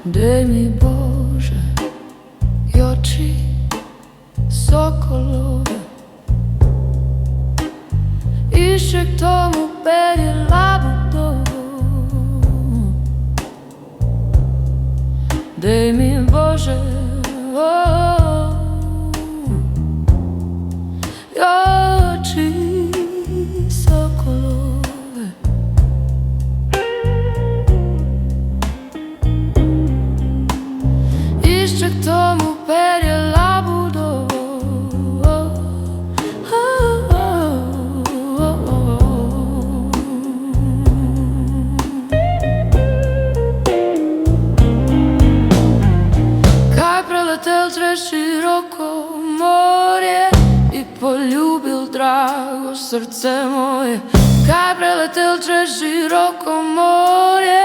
Daj mi Bože i oči sokolove i ще к тому перje labudovo. Daj mi Bože i oči sokolove i ще к тому перje labudovo. Preletel čez široko morje i poljubil drago srce moje. Kaj preletel čez široko morje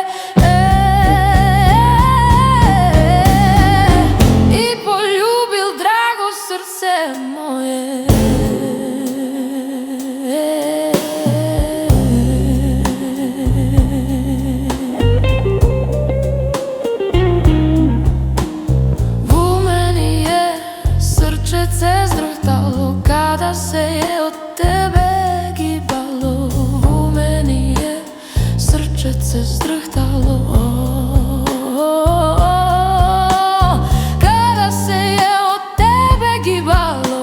i poljubil drago srce moje. Kada se je od tebe gibalo, u meni je srčece zdrhtalo. Kada se je od tebe gibalo,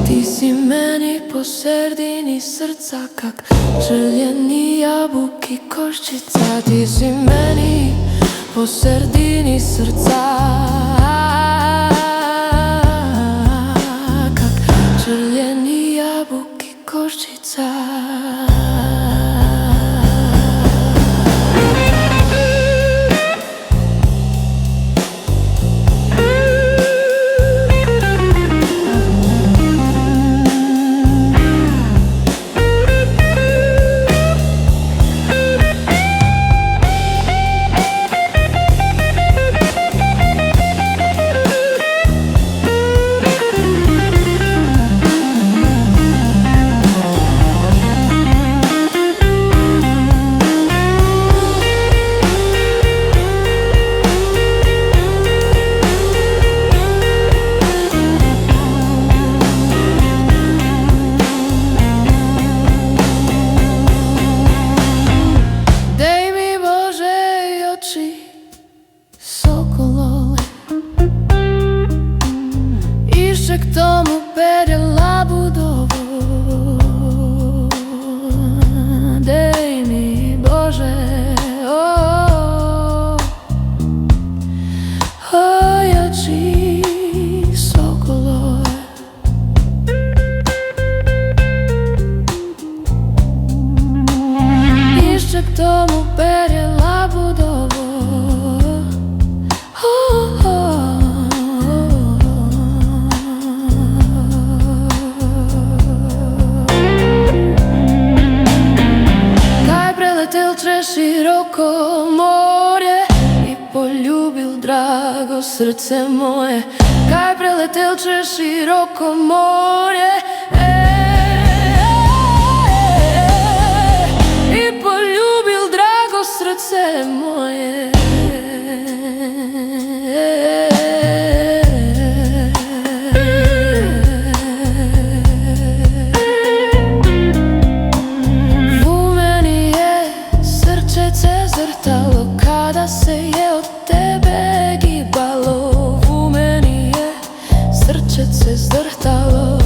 ti si meni po sredini srca kak željeni jabuki koščica. Ti si meni po sredini srca kak željeni jabuki koščica. Ще к тому перje labudovo. Daj mi Bože oči sokolove i ще к tomu perje labudovo. Široko morje i poljubil drago srce moje. Kaj preletel čez široko morje i poljubil drago srce moje. Kada se je od tebe gibalo, u meni je srčece zdrhtalo.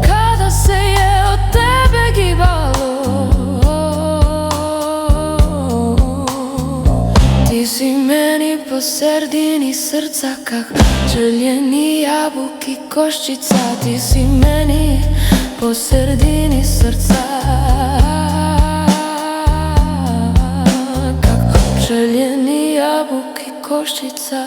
Kada se je od tebe gibalo, ti si meni po sredini srca kak željeni jabuki koščica. Ti si meni po sredini srca željeni jabuki koščica.